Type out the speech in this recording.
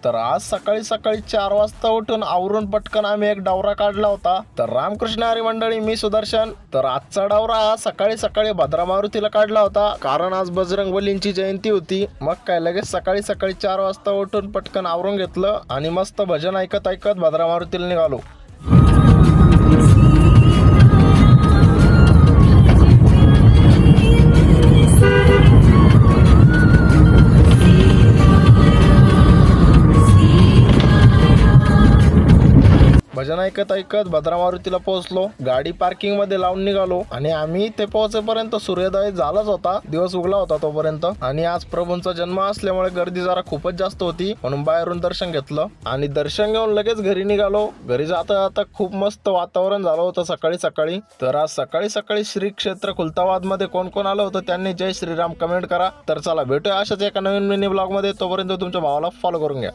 तर आज सकाळी सकाळी 4 वाजता उठून आवरून पटकन आम्ही एक दौरा काढला होता। तर रामकृष्ण हरी मंडळी, मी सुदर्शन। तर आजचा दौरा हा सकाळी सकाळी भद्रा मारुतीला काढला होता, कारण आज बजरंगबलींची जयंती होती। मग काय लगेच सकाळी सकाळी 4 वाजता उठून पटकन आवरून घेतलं आणि मस्त भजन ऐकत ऐकत भद्रा मारुतीला निघालो। भजन ऐकत ऐकत भद्रा मारुतीला पोहोचलो, गाडी पार्किंग मध्ये लावून निघालो आणि आम्ही ते पोहोचेपर्यंत सूर्योदय झालाच होता, दिवस उगला होता तोपर्यंत। आणि आज प्रभूंचा जन्म असल्यामुळे गर्दी जरा खूपच जास्त होती, म्हणून बाहेरून दर्शन घेतलं आणि दर्शन घेऊन लगेच घरी निघालो। घरी जाता जाता खूप मस्त वातावरण झालं होतं सकाळी सकाळी। तर आज सकाळी सकाळी श्री क्षेत्र खुलताबाद मध्ये कोण कोण आलं होतं त्यांनी जय श्रीराम कमेंट करा। तर चला भेटूया अशाच एका नवीन मिनी ब्लॉग मध्ये, तोपर्यंत तुमच्या भावाला फॉलो करून घ्या।